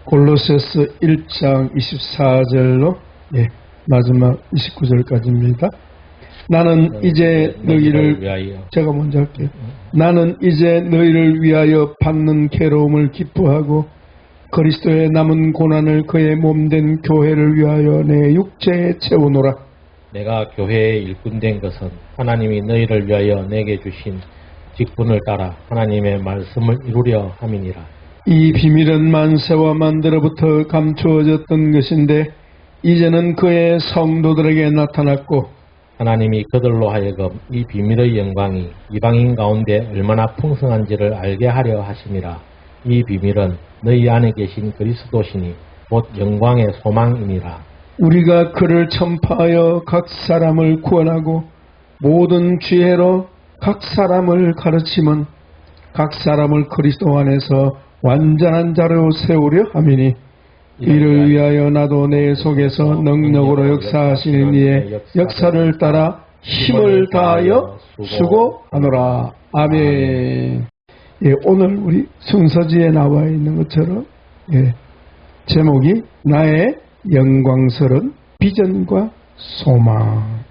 골로새서 1장 24절로 마지막 29절까지입니다. 나는 이제 너희를 위하여. 제가 먼저 할게요. 나는 이제 너희를 위하여 받는 괴로움을 기뻐하고 그리스도의 남은 고난을 그의 몸된 교회를 위하여 내 육체에 채우노라. 내가 교회의 일꾼된 것은 하나님이 너희를 위하여 내게 주신 직분을 따라 하나님의 말씀을 이루려 함이니라. 이 비밀은 만세와 만대로부터 감추어졌던 것인데 이제는 그의 성도들에게 나타났고 하나님이 그들로 하여금 이 비밀의 영광이 이방인 가운데 얼마나 풍성한지를 알게 하려 하심이라. 이 비밀은 너희 안에 계신 그리스도시니 곧 영광의 소망이니라. 우리가 그를 전파하여 각 사람을 구원하고 모든 지혜로 각 사람을 가르치면 각 사람을 그리스도 안에서 완전한 자로 세우려 함이니 이를 위하여 나도 내 속에서 능력으로 역사하시는 이의 역사를 따라 힘을 다하여 수고하노라. 아멘. 오늘 우리 성서지에 나와 있는 것처럼 제목이 나의 영광스러운 비전과 소망.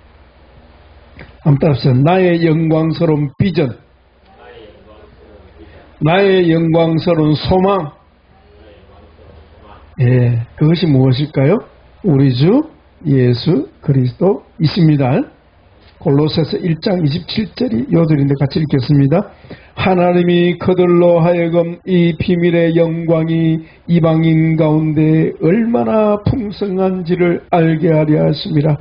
한번 따라합시다. 나의 영광스러운 비전, 나의 영광스러운 소망. 그것이 무엇일까요? 우리 주 예수 그리스도 있습니다. 골로새서 1장 27절이 요절인데 같이 읽겠습니다. 하나님이 그들로 하여금 이 비밀의 영광이 이방인 가운데 얼마나 풍성한지를 알게 하려 하심이라.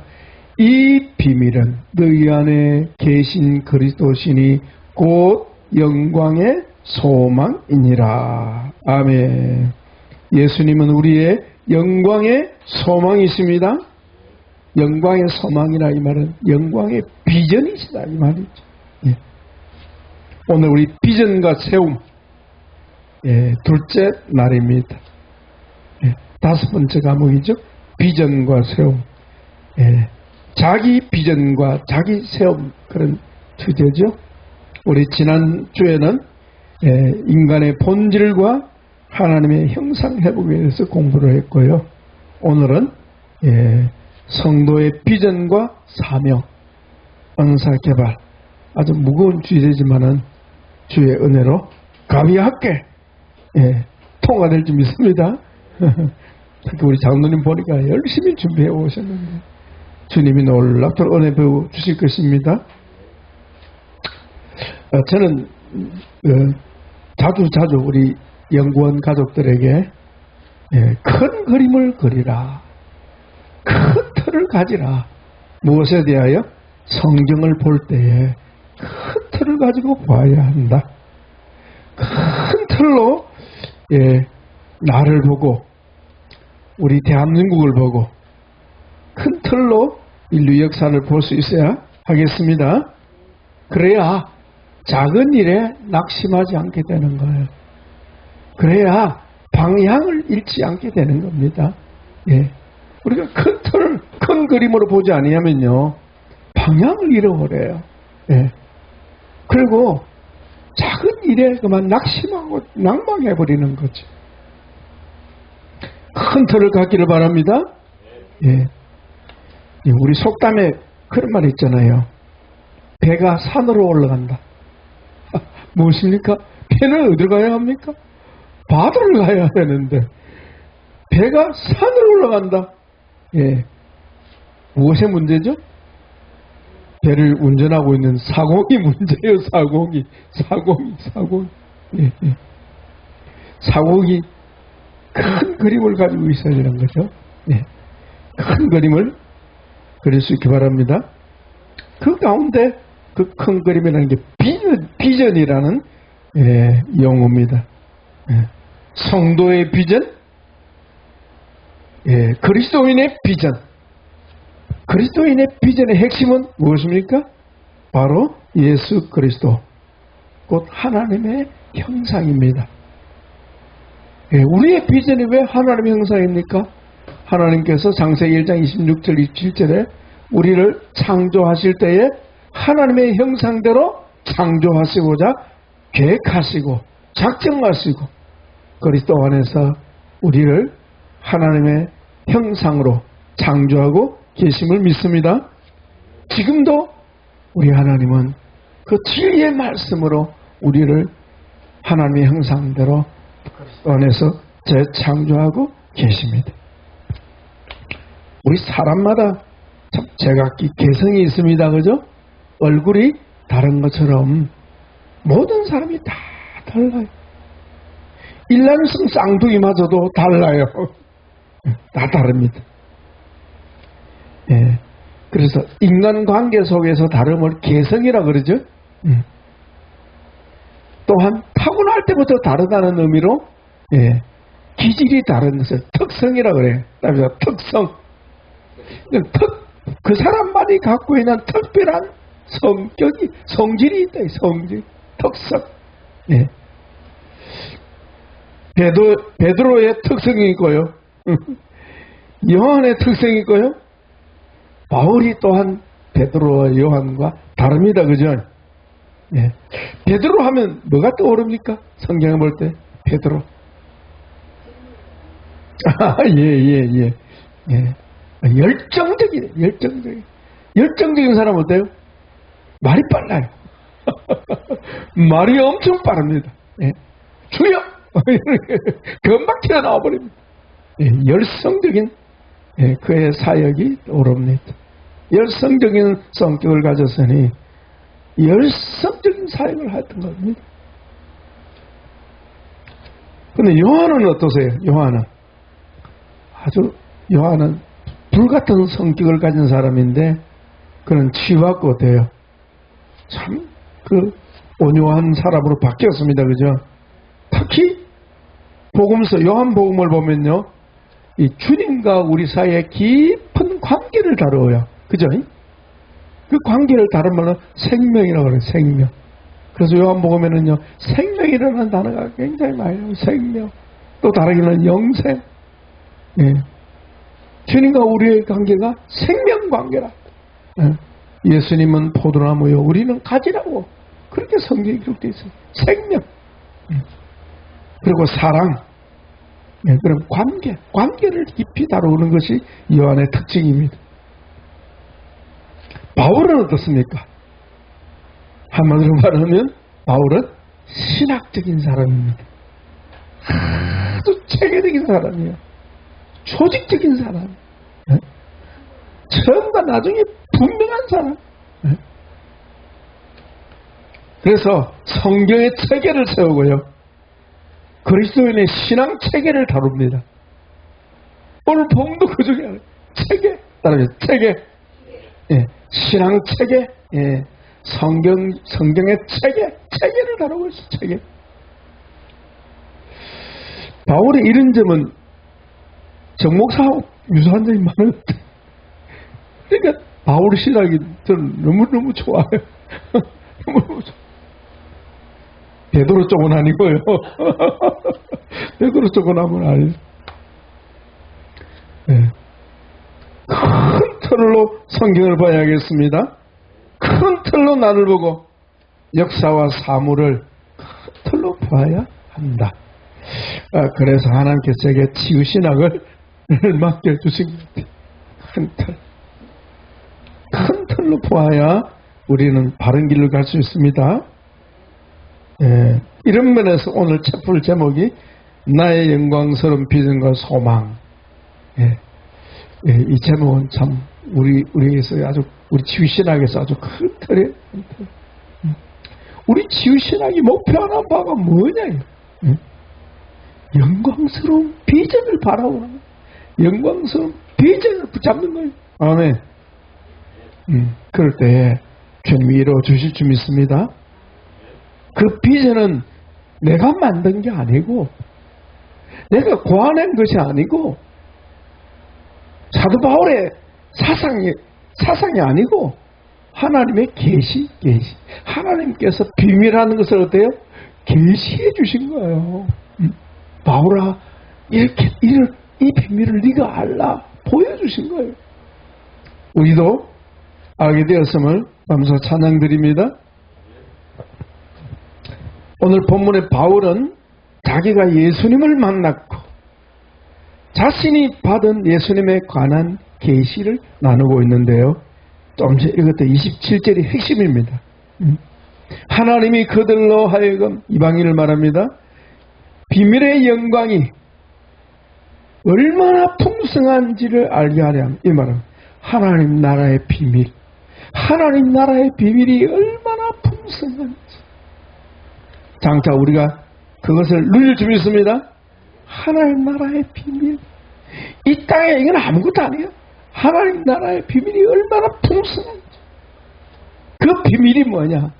이 비밀은 너희 안에 계신 그리스도시니 곧 영광의 소망이니라. 아멘. 예수님은 우리의 영광의 소망이십니다. 영광의 소망이라 이 말은 영광의 비전이시다 이 말이죠. 오늘 우리 비전과 세움 둘째 날입니다. 다섯 번째 과목이죠. 비전과 세움. 자기 비전과 자기 세움, 그런 주제죠. 우리 지난주에는 인간의 본질과 하나님의 형상 회복에 대해서 공부를 했고요. 오늘은 성도의 비전과 사명, 은사 개발, 아주 무거운 주제지만은 주의 은혜로 가비하게 통과될 줄 믿습니다. 특히 우리 장로님 보니까 열심히 준비해 오셨는데 주님이 놀랍도록 은혜 배워 주실 것입니다. 저는 자주 우리 연구원 가족들에게 큰 그림을 그리라, 큰 틀을 가지라. 무엇에 대하여? 성경을 볼 때에 큰 틀을 가지고 봐야 한다. 큰 틀로 나를 보고 우리 대한민국을 보고 큰 틀로 인류 역사를 볼 수 있어야 하겠습니다. 그래야 작은 일에 낙심하지 않게 되는 거예요. 그래야 방향을 잃지 않게 되는 겁니다. 우리가 큰 틀을, 큰 그림으로 보지 아니하면요 방향을 잃어버려요. 그리고 작은 일에 그만 낙심하고 낭망해버리는 거죠. 큰 틀을 갖기를 바랍니다. 우리 속담에 그런 말 있잖아요. 배가 산으로 올라간다. 무엇입니까? 배는 어디로 가야 합니까? 바다를 가야 되는데 배가 산으로 올라간다. 무엇의 문제죠? 배를 운전하고 있는 사공이 문제예요. 사공이. 사공이 큰 그림을 가지고 있어야 되는 거죠. 큰 그림을 그릴 수 있기 바랍니다. 그 가운데 그 큰 그림이라는 게 비전이라는 용어입니다. 성도의 비전, 그리스도인의 비전. 그리스도인의 비전의 핵심은 무엇입니까? 바로 예수 그리스도, 곧 하나님의 형상입니다. 우리의 비전이 왜 하나님의 형상입니까? 하나님께서 창세기 1장 26절 27절에 우리를 창조하실 때에 하나님의 형상대로 창조하시고자 계획하시고 작정하시고 그리스도 안에서 우리를 하나님의 형상으로 창조하고 계심을 믿습니다. 지금도 우리 하나님은 그 진리의 말씀으로 우리를 하나님의 형상대로 그리스도 안에서 재창조하고 계십니다. 우리 사람마다 참 제각기 개성이 있습니다. 그죠? 얼굴이 다른 것처럼 모든 사람이 다 달라요. 일란성 쌍둥이마저도 달라요. 다 다릅니다. 예. 그래서 인간관계 속에서 다름을 개성이라 그러죠. 또한 타고날 때부터 다르다는 의미로 예. 기질이 다른 것을 특성이라 그래요. 특성. 그 사람만이 갖고 있는 특별한 성격이, 성질이 있다. 성질, 특성. 예. 베드로의 특성이 있고요. 요한의 특성이 있고요. 바울이 또한 베드로와 요한과 다릅니다. 그죠? 예. 베드로 하면 뭐가 떠오릅니까? 성경에 볼 때 베드로. 예. 열정적인 사람 어때요? 말이 빨라요. 말이 엄청 빠릅니다. 예. 주여! 금방 튀어나와 버립니다. 예. 열성적인 예. 그의 사역이 떠오릅니다. 열성적인 성격을 가졌으니 열성적인 사역을 했던 겁니다. 근데 요한은 어떠세요? 요한은 불같은 성격을 가진 사람인데 그는 치유받고 돼요. 참 그 온유한 사람으로 바뀌었습니다. 그죠? 특히 복음서 요한복음을 보면요. 이 주님과 우리 사이의 깊은 관계를 다루어요. 그죠? 그 관계를 다루면 생명이라고 그래요. 생명. 그래서 요한복음에는요. 생명이라는 단어가 굉장히 많이 나와요. 생명. 또 다르게는 영생. 예. 주님과 우리의 관계가 생명 관계라. 예. 예수님은 포도나무요. 우리는 가지라고. 그렇게 성경에 기록되어 있어요. 생명. 그리고 사랑. 예. 그럼 관계를 깊이 다루는 것이 요한의 특징입니다. 바울은 어떻습니까? 한마디로 말하면 바울은 신학적인 사람입니다. 아주 체계적인 사람이에요. 조직적인 사람. 네? 처음과 나중에 분명한 사람. 네? 그래서 성경의 체계를 세우고요. 그리스도인의 신앙 체계를 다룹니다. 오늘 본도 그 중에 하나예요. 체계. 따라서 체계. 예, 신앙 체계. 예, 성경의 체계를 다루고 있어요. 체계. 바울의 이런 점은 정목사하고 유사한 점이 많아요. 그러니까 바울 신학이 저는 너무너무 좋아요. 너무너무 좋아요. 베드로 쪽은 아니고요. 베드로 쪽은 아니고 네. 큰 틀로 성경을 봐야겠습니다. 큰 틀로 나를 보고 역사와 사물을 큰 틀로 봐야 한다. 그래서 하나님께서 제게 치유신학을 맡겨주신 것 같아요. 큰 틀로 보아야 우리는 바른 길로 갈 수 있습니다. 예, 이런 면에서 오늘 책풀 제목이 나의 영광스러운 비전과 소망. 예, 이 제목은 참 우리에서 아주 우리 치유신학에서 아주 큰 틀이에요. 우리 치유신학이 목표하는 바가 뭐냐? 영광스러운 비전을 바라보는 거예요. 영광스러운 비전을 붙잡는 거예요. 아멘. 그럴 때 주님이 이루어 주실 줄 믿습니다. 그 비전은 내가 만든 게 아니고 내가 고안한 것이 아니고 사도 바울의 사상이 아니고 하나님의 계시. 하나님께서 비밀하는 것을 어때요? 계시해 주신 거예요. 바울아, 이 비밀을 네가 알라 보여주신 거예요. 우리도 알게 되었음을 감사 찬양드립니다. 오늘 본문의 바울은 자기가 예수님을 만났고 자신이 받은 예수님에 관한 계시를 나누고 있는데요. 좀 이것도 27절이 핵심입니다. 하나님이 그들로 하여금 이방인을 말합니다. 비밀의 영광이 얼마나 풍성한지를 알게 하렴. 이 말은 하나님 나라의 비밀, 하나님 나라의 비밀이 얼마나 풍성한지 장차 우리가 그것을 누릴 줄 믿습니다. 하나님 나라의 비밀, 이 땅에 이건 아무것도 아니에요. 하나님 나라의 비밀이 얼마나 풍성한지. 그 비밀이 뭐냐?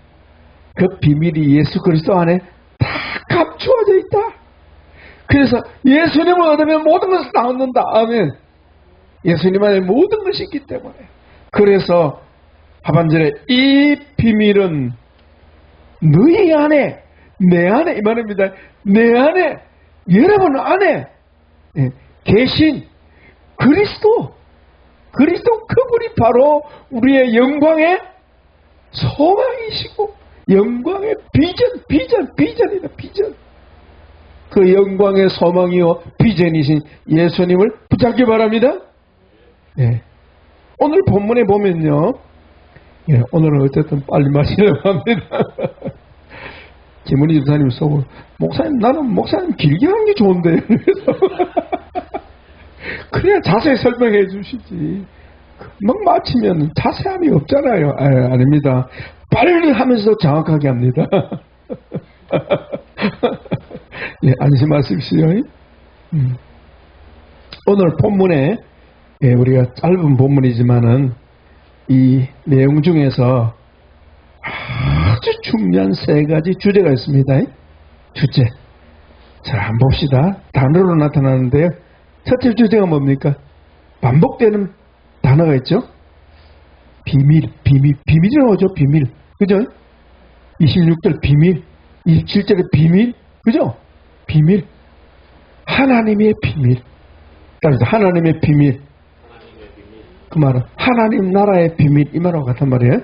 그 비밀이 예수 그리스도 안에 다 감추어져 있다. 그래서 예수님을 얻으면 모든 것을 다 얻는다. 아멘. 예수님 안에 모든 것이 있기 때문에. 그래서 하반절에 이 비밀은 너희 안에, 내 안에, 이 말입니다. 내 안에, 여러분 안에 계신 그리스도 그분이 바로 우리의 영광의 소망이시고 영광의 비전이다. 비전. 그 영광의 소망이요 비전이신 예수님을 붙잡기 바랍니다. 네. 오늘 본문에 보면요, 예, 오늘은 어쨌든 빨리 마시려고 합니다. 김은희 집사님 속으로 목사님, 나는 목사님 길게 하는 게 좋은데. 그래야 자세히 설명해 주시지. 막 마치면 자세함이 없잖아요. 아닙니다. 빨리 하면서 정확하게 합니다. 예, 안심하십시오. 오늘 본문에, 예, 우리가 짧은 본문이지만은 이 내용 중에서 아주 중요한 세 가지 주제가 있습니다. 주제. 자, 한번 봅시다. 단어로 나타나는데요. 첫째 주제가 뭡니까? 반복되는 단어가 있죠? 비밀이 나오죠? 비밀. 그죠? 26절 비밀, 27절에 비밀, 그죠? 비밀. 하나님의 비밀. 따라서 하나님의 비밀. 그 말은 하나님 나라의 비밀, 이 말하고 같은 말이에요.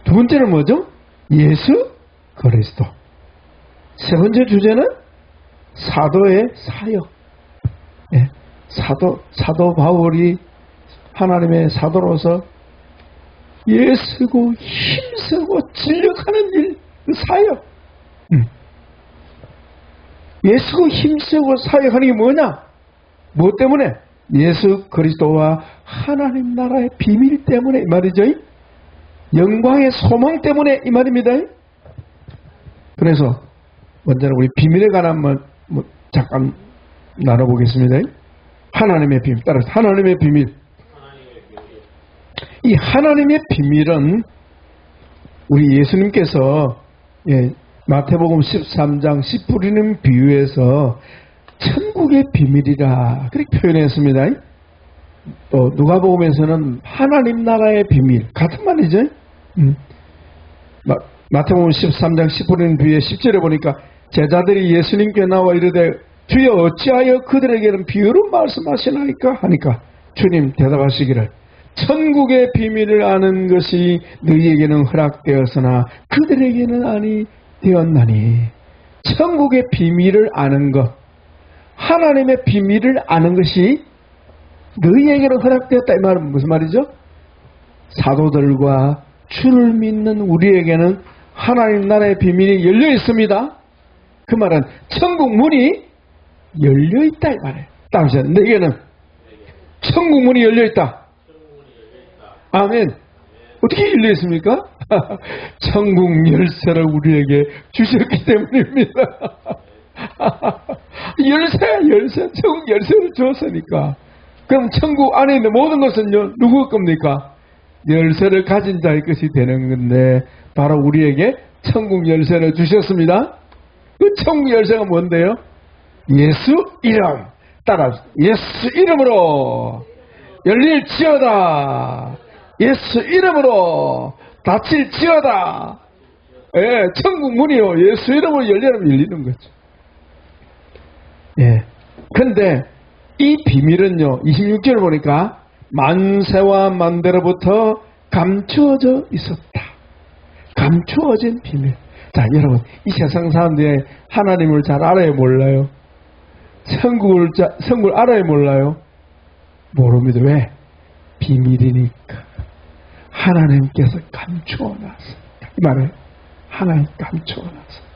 두 번째는 뭐죠? 예수 그리스도. 세 번째 주제는 사도의 사역. 예, 사도 바울이 하나님의 사도로서 예쓰고 힘쓰고 진력하는 일, 그 사역. 예쓰고 힘쓰고 사역하는 게 뭐냐? 무엇 때문에? 예수 그리스도와 하나님 나라의 비밀 때문에, 이 말이죠. 영광의 소망 때문에, 이 말입니다. 그래서 먼저는 우리 비밀에 관한 잠깐 나눠보겠습니다. 하나님의 비밀. 따라서 하나님의 비밀. 이 하나님의 비밀은 우리 예수님께서, 예, 마태복음 13장 씨 뿌리는 비유에서 천국의 비밀이라 그렇게 표현했습니다. 또 누가복음에서는 하나님 나라의 비밀, 같은 말이죠. 마태복음 13장 씨 뿌리는 비유의 10절에 보니까 제자들이 예수님께 나와 이르되 주여 어찌하여 그들에게는 비유로 말씀하시나이까 하니까 주님 대답하시기를 천국의 비밀을 아는 것이 너희에게는 허락되었으나 그들에게는 아니 되었나니. 천국의 비밀을 아는 것, 하나님의 비밀을 아는 것이 너희에게는 허락되었다. 이 말은 무슨 말이죠? 사도들과 주를 믿는 우리에게는 하나님 나라의 비밀이 열려 있습니다. 그 말은 천국 문이 열려 있다, 이 말이에요. 따라서 너희에게는 천국 문이 열려 있다. 아멘. 어떻게 열려 있습니까? 천국 열쇠를 우리에게 주셨기 때문입니다. 열쇠, 천국 열쇠를 주었으니까. 그럼 천국 안에 있는 모든 것은요, 누구 겁니까? 열쇠를 가진 자의 것이 되는 건데, 바로 우리에게 천국 열쇠를 주셨습니다. 그 천국 열쇠가 뭔데요? 예수 이름. 따라, 예수 이름으로 열릴지어다. 예수 이름으로 닫힐지어다. 예, 천국 문이요, 예수 이름으로 열리면 열리는 거죠. 예. 근데 이 비밀은요, 26절을 보니까 만세와 만대로부터 감추어져 있었다. 감추어진 비밀. 자, 여러분, 이 세상 사람들이 하나님을 잘 알아요, 몰라요? 천국을 알아요, 몰라요? 모릅니다. 왜? 비밀이니까. 하나님께서 감추어놨어요. 이 말이에요. 하나님 감추어놨어요.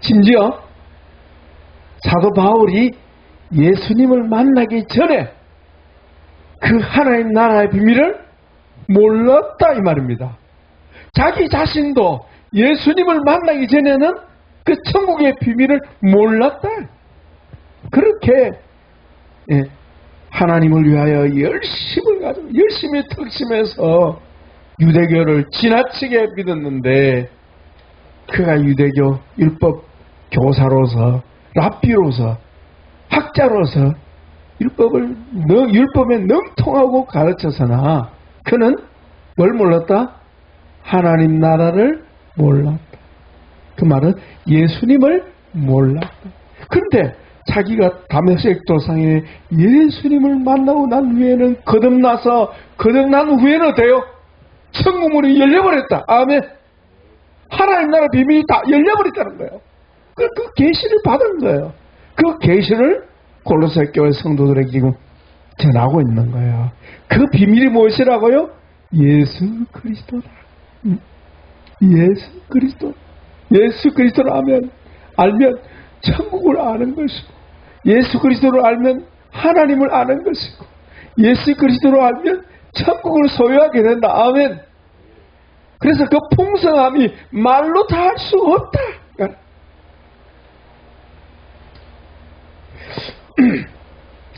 심지어 사도 바울이 예수님을 만나기 전에 그 하나님 나라의 비밀을 몰랐다 이 말입니다. 자기 자신도 예수님을 만나기 전에는 그 천국의 비밀을 몰랐다. 그렇게 하나님을 위하여 열심을 가지고 열심히 특심해서 유대교를 지나치게 믿었는데 그가 유대교 율법 교사로서 랍비로서 학자로서 율법에 능통하고 가르쳐서나 그는 뭘 몰랐다? 하나님 나라를 몰랐다. 그 말은 예수님을 몰랐다. 그런데 자기가 다메섹 도상에 예수님을 만나고 난 후에는 거듭난 후에는 어때요? 천국문이 열려버렸다. 아멘. 하나님 나라 비밀이 다 열려버렸다는 거예요. 그 계시를 받은 거예요. 그 계시를 골로새 교회 성도들에게 지금 전하고 있는 거예요. 그 비밀이 무엇이라고요? 예수 그리스도다. 예수 그리스도. 예수 그리스도를 알면 천국을 아는 것이고, 예수 그리스도를 알면 하나님을 아는 것이고, 예수 그리스도를 알면 천국을 소유하게 된다. 아멘. 그래서 그 풍성함이 말로 다 할 수 없다.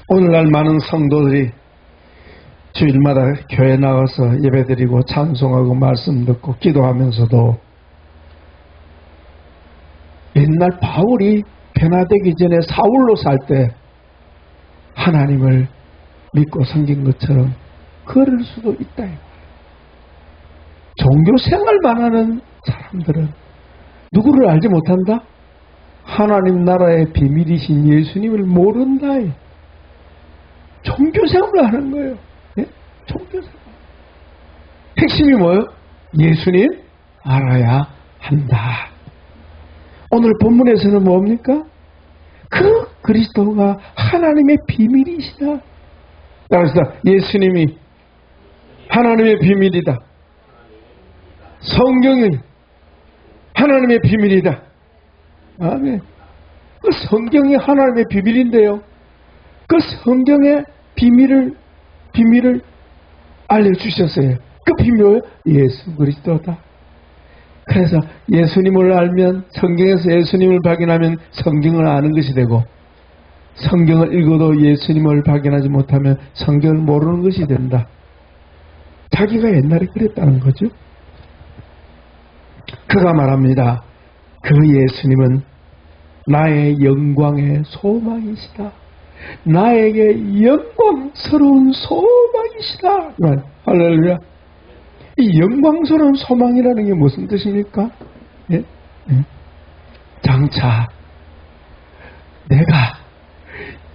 오늘날 많은 성도들이 주일마다 교회 나가서 예배드리고 찬송하고 말씀 듣고 기도하면서도 옛날 바울이 변화되기 전에 사울로 살 때 하나님을 믿고 섬긴 것처럼 그럴 수도 있다. 종교 생활만 하는 사람들은 누구를 알지 못한다? 하나님 나라의 비밀이신 예수님을 모른다. 종교 생활을 하는 거예요. 네? 종교 생활. 핵심이 뭐예요? 예수님 알아야 한다. 오늘 본문에서는 뭡니까? 그 그리스도가 하나님의 비밀이시다. 따라서 예수님이 하나님의 비밀이다. 성경이 하나님의 비밀이다. 아멘. 그 성경이 하나님의 비밀인데요. 그 성경의 비밀을 알려주셨어요. 그 비밀은 예수 그리스도다. 그래서 예수님을 알면, 성경에서 예수님을 발견하면 성경을 아는 것이 되고, 성경을 읽어도 예수님을 발견하지 못하면 성경을 모르는 것이 된다. 자기가 옛날에 그랬다는 거죠. 그가 말합니다. 그 예수님은 나의 영광의 소망이시다. 나에게 영광스러운 소망이시다. 할렐루야. 이 영광스러운 소망이라는 게 무슨 뜻입니까? 예? 예? 장차 내가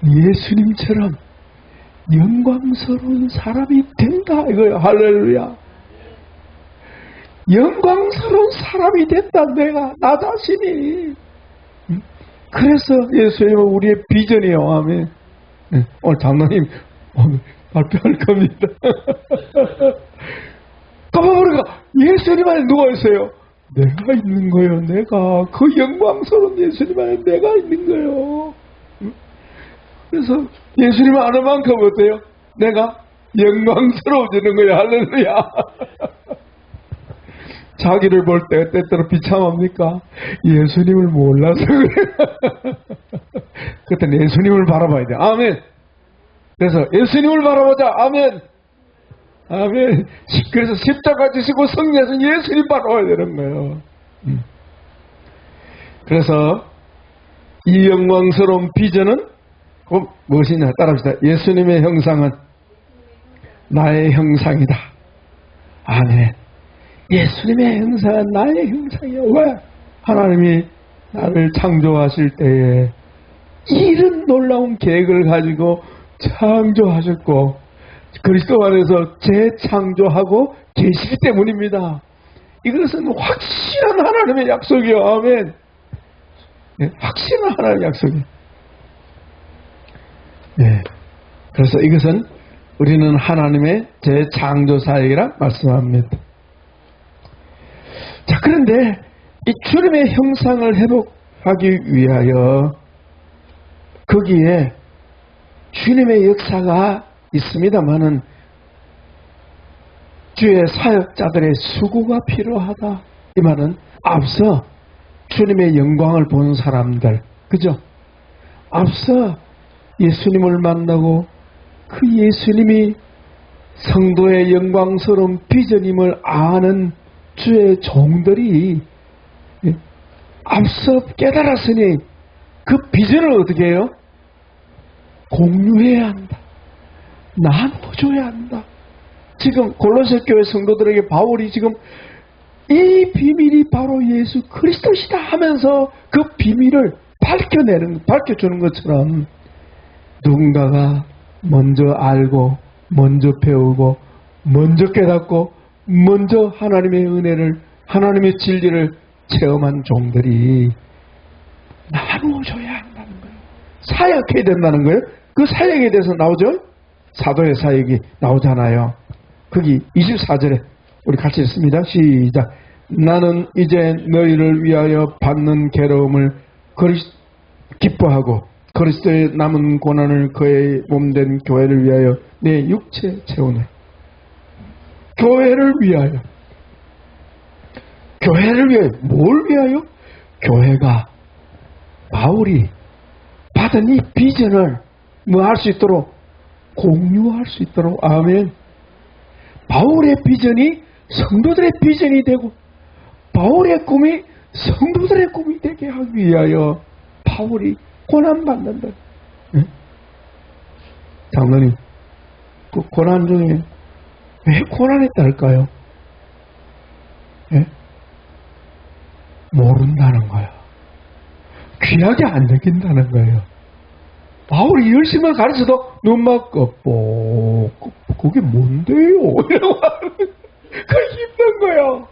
예수님처럼 영광스러운 사람이 된다. 이거예요. 할렐루야. 영광스러운 사람이 된다. 내가 나 자신이. 그래서 예수님은 우리의 비전이에요. 아멘. 네, 오늘 장로님 오늘 발표할 겁니다. 까봐보니까 예수님 안에 누가 있어요? 내가 있는 거예요. 내가 그 영광스러운 예수님 안에 내가 있는 거예요. 그래서 예수님 아는 만큼 어때요? 내가 영광스러워지는 거예요. 할렐루야. 자기를 볼 때 때때로 비참합니까? 예수님을 몰라서 그래. 그때는 예수님을 바라봐야 돼. 아멘. 그래서 예수님을 바라보자. 아멘. 아멘. 그래서 십자가 지시고 성리에서 예수님 바라봐야 되는 거예요. 그래서 이 영광스러운 비전은 무엇이냐? 따라합시다. 예수님의 형상은 나의 형상이다. 아멘. 예수님의 형상은 나의 형상이야. 왜? 하나님이 나를 창조하실 때에 이런 놀라운 계획을 가지고 창조하셨고 그리스도 안에서 재창조하고 계시기 때문입니다. 이것은 확실한 하나님의 약속이요. 아멘. 네, 확실한 하나님의 약속이에요. 예. 그래서 이것은 우리는 하나님의 재창조 사역이라 말씀합니다. 자, 그런데 이 주님의 형상을 회복하기 위하여 거기에 주님의 역사가 있습니다마는 주의 사역자들의 수고가 필요하다. 이 말은 앞서 주님의 영광을 본 사람들, 그죠? 앞서 예수님을 만나고 그 예수님이 성도의 영광스러운 비전임을 아는 주의 종들이 앞서 깨달았으니 그 비전을 어떻게 해요? 공유해야 한다. 나눠줘야 한다. 지금 골로새 교회 성도들에게 바울이 지금 이 비밀이 바로 예수 그리스도시다 하면서 그 비밀을 밝혀주는 것처럼 누군가가 먼저 알고 먼저 배우고 먼저 깨닫고 먼저 하나님의 은혜를 하나님의 진리를 체험한 종들이 나누어줘야 한다는 거예요. 사역해야 된다는 거예요. 그 사역에 대해서 나오죠. 사도의 사역이 나오잖아요. 거기 24절에 우리 같이 읽습니다. 시작. 나는 이제 너희를 위하여 받는 괴로움을 기뻐하고 그리스도의 남은 고난을 그의 몸된 교회를 위하여 내 육체 채우네. 교회를 위하여. 교회를 위하여. 뭘 위하여? 교회가 바울이 받은 이 비전을 뭐 할 수 있도록 공유할 수 있도록. 아멘. 바울의 비전이 성도들의 비전이 되고 바울의 꿈이 성도들의 꿈이 되게 하기 위하여 바울이 고난받는다. 네? 장로님, 그 고난 중에 왜 고난이 딸까요? 네? 모른다는 거예요. 귀하게 안 느낀다는 거예요. 바울이 열심히 가르쳐도 눈 막고 그게 뭔데요? 이러고 그게 힘든 거예요.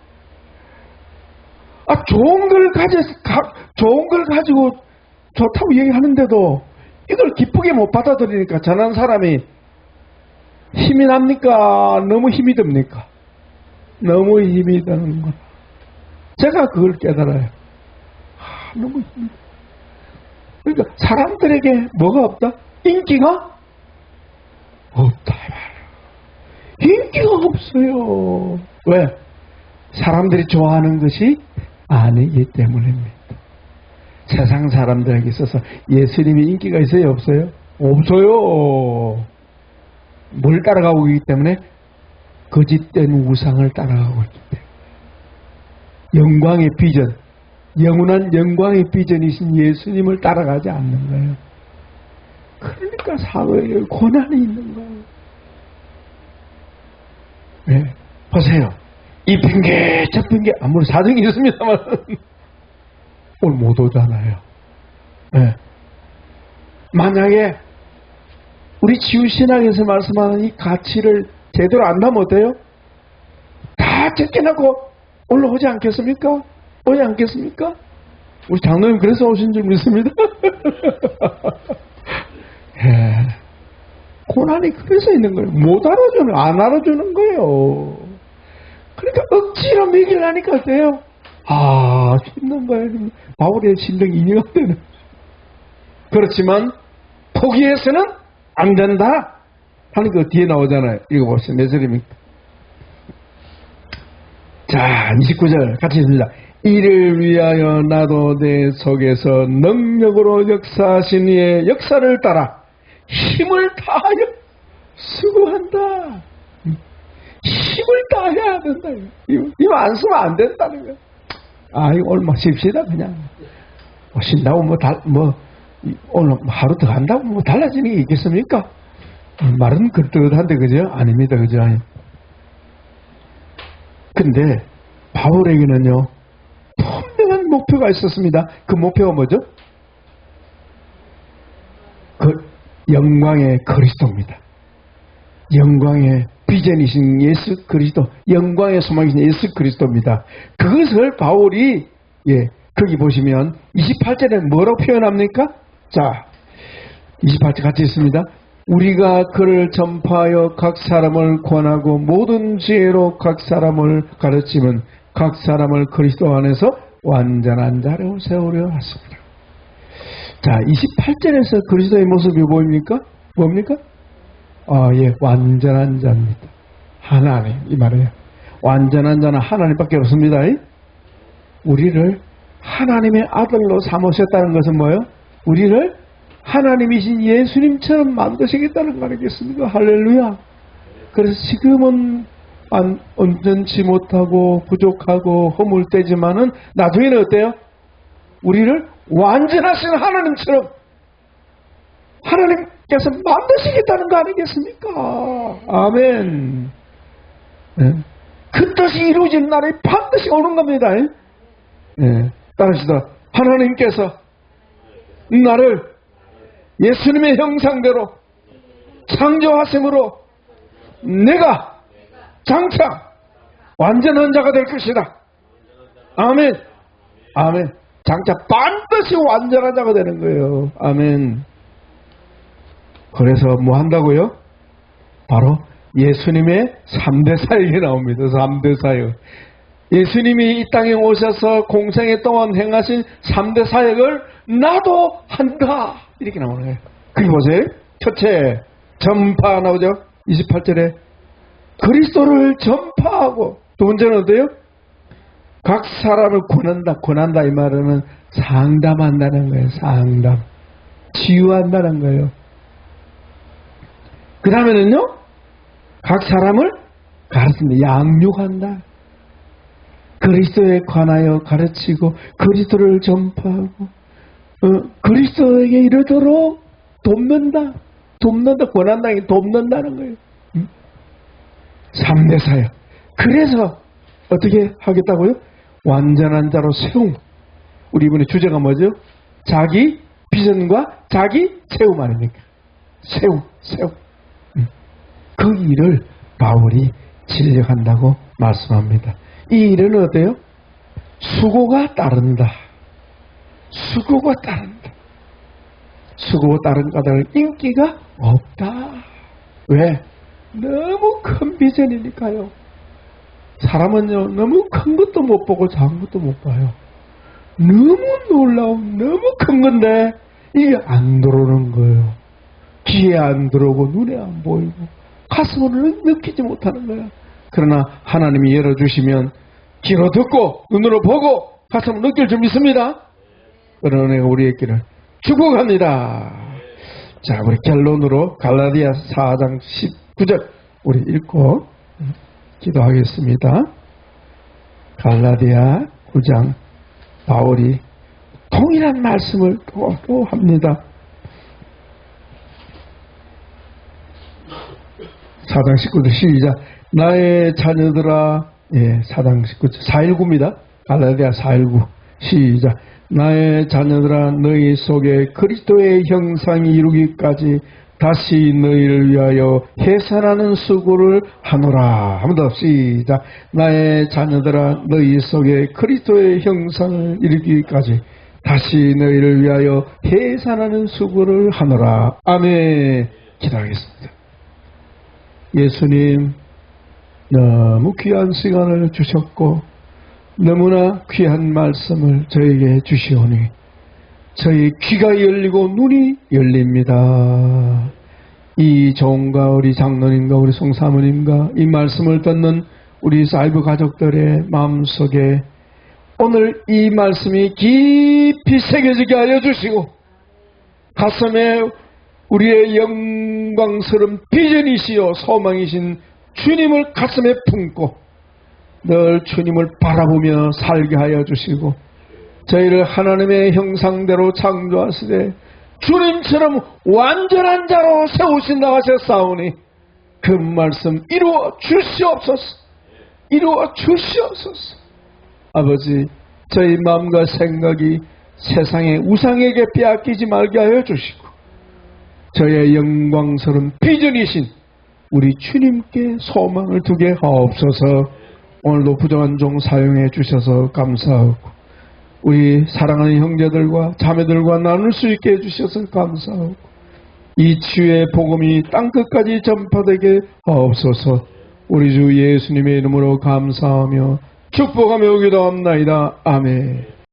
좋은 걸 가지고 좋다고 얘기하는데도 이걸 기쁘게 못 받아들이니까 전한 사람이 힘이 납니까? 너무 힘이 듭니까? 너무 힘이 드는 거다. 제가 그걸 깨달아요. 너무 힘이. 그러니까 사람들에게 뭐가 없다? 인기가 없다. 인기가 없어요. 왜? 사람들이 좋아하는 것이 아니기 때문입니다. 세상 사람들에게 있어서 예수님이 인기가 있어요? 없어요? 없어요. 뭘 따라가고 있기 때문에? 거짓된 우상을 따라가고 있기 때문에. 영광의 비전, 영원한 영광의 비전이신 예수님을 따라가지 않는 거예요. 그러니까 사회에 고난이 있는 거예요. 네. 보세요. 이 핑계 저 핑계 아무리 사정이 있습니다만 오늘 못 오잖아요. 네. 만약에 우리 지우신학에서 말씀하는 이 가치를 제대로 안다면 어때요? 다 제껴놓고 올라오지 않겠습니까? 오지 않겠습니까? 우리 장로님 그래서 오신 줄 믿습니다. 예. 고난이 그래서 있는 거예요. 못 알아주는, 안 알아주는 거예요. 그러니까 억지로 먹이려니까 어때요? 힘든 거예요. 바울의 심정이 이해가 되는. 그렇지만 포기해서는 안 된다 하는 거 뒤에 나오잖아요. 읽어보세요. 몇 절입니까? 자, 29절 같이 읽습니다. 이를 위하여 나도 내 속에서 능력으로 역사하신 이의 역사를 따라 힘을 다하여 수고한다. 힘을 다해야 된다. 이거 안 쓰면 안 된다는 거야. 이거 오늘 쉽시다 그냥. 쉰다고 오늘 하루 더 간다고 달라지는 게 있겠습니까? 말은 그릇한데 그죠? 아닙니다. 그죠? 근데 바울에게는요 분명한 목표가 있었습니다. 그 목표가 뭐죠? 그 영광의 그리스도입니다. 영광의 비전이신 예수 그리스도, 영광의 소망이신 예수 그리스도입니다. 그것을 바울이 거기 보시면 28절에 뭐라고 표현합니까? 자, 28절 같이 있습니다. 우리가 그를 전파하여 각 사람을 권하고 모든 지혜로 각 사람을 가르치면 각 사람을 그리스도 안에서 완전한 자로 세우려 하십니다. 자, 28절에서 그리스도의 모습이 보입니까? 뭡니까? 예, 완전한 자입니다. 하나님, 이 말이에요. 완전한 자는 하나님밖에 없습니다. 우리를 하나님의 아들로 삼으셨다는 것은 뭐예요? 우리를 하나님이신 예수님처럼 만드시겠다는 거 아니겠습니까? 할렐루야. 그래서 지금은 온전치 못하고 부족하고 허물되지만은 나중에는 어때요? 우리를 완전하신 하나님처럼 하나님께서 만드시겠다는 거 아니겠습니까? 아멘. 네. 그 뜻이 이루어진 날이 반드시 오는 겁니다. 네. 따라합시다. 하나님께서 나를 예수님의 형상대로 창조하심으로 내가 장차 완전한 자가 될 것이다. 아멘. 아멘. 장차 반드시 완전한 자가 되는 거예요. 아멘. 그래서 뭐 한다고요? 바로 예수님의 3대 사역이 나옵니다. 3대 사역. 예수님이 이 땅에 오셔서 공생의 동안 행하신 3대 사역을 나도 한다. 이렇게 나오는 거예요. 그게 보세요. 첫째, 전파 나오죠? 28절에 그리스도를 전파하고, 두 번째는 어때요? 각 사람을 권한다. 권한다 이 말은 상담한다는 거예요. 상담. 치유한다는 거예요. 그 다음에는요, 각 사람을 가르친다. 양육한다. 그리스도에 관하여 가르치고 그리스도를 전파하고 그리스도에게 이르도록 돕는다. 돕는다. 권한다. 돕는다는 거예요. 3대 사역. 그래서 어떻게 하겠다고요? 완전한 자로 세움. 우리 이번에 주제가 뭐죠? 자기 비전과 자기 세움 아닙니까? 세움. 그 일을 바울이 진력한다고 말씀합니다. 이 일은 어때요? 수고가 따른다. 수고가 따른다. 수고 따른 까닭은 인기가 없다. 왜? 너무 큰 비전이니까요. 사람은요, 너무 큰 것도 못 보고 작은 것도 못 봐요. 너무 놀라운, 너무 큰 건데 이게 안 들어오는 거예요. 귀에 안 들어오고 눈에 안 보이고 가슴으로 느끼지 못하는 거야. 그러나 하나님이 열어주시면 귀로 듣고 눈으로 보고 가슴으로 느낄 줄 믿습니다. 그런 은혜가 우리의 길을 축복합니다. 자, 우리 결론으로 갈라디아 4장 19절 우리 읽고 기도하겠습니다. 갈라디아 9장 바울이 동일한 말씀을 또 합니다. 4장 19절 시작. 나의 자녀들아, 4장 19절 419입니다. 갈라디아 419 시작. 나의 자녀들아, 너희 속에 그리스도의 형상이 이루기까지 다시 너희를 위하여 해산하는 수고를 하노라. 한 번 더 시작. 나의 자녀들아, 너희 속에 그리스도의 형상을 이루기까지 다시 너희를 위하여 해산하는 수고를 하노라. 아멘. 기도하겠습니다. 예수님, 너무 귀한 시간을 주셨고 너무나 귀한 말씀을 저에게 주시오니 저희 귀가 열리고 눈이 열립니다. 이 종과 우리 장로님과 우리 송사모님과 이 말씀을 듣는 우리 사이브 가족들의 마음속에 오늘 이 말씀이 깊이 새겨지게 하여 주시고 가슴에 우리의 영광스러운 비전이시여 소망이신 주님을 가슴에 품고 늘 주님을 바라보며 살게 하여 주시고 저희를 하나님의 형상대로 창조하시되 주님처럼 완전한 자로 세우신다 하셨사오니 그 말씀 이루어 주시옵소서. 이루어 주시옵소서. 아버지, 저희 마음과 생각이 세상의 우상에게 빼앗기지 말게 하여 주시고 저의 영광스러운 비전이신 우리 주님께 소망을 두게 하옵소서. 오늘도 부정한 종 사용해 주셔서 감사하고 우리 사랑하는 형제들과 자매들과 나눌 수 있게 해주셔서 감사하고 이 치유의 복음이 땅끝까지 전파되게 하옵소서. 우리 주 예수님의 이름으로 감사하며 축복하며 기도합나이다. 아멘.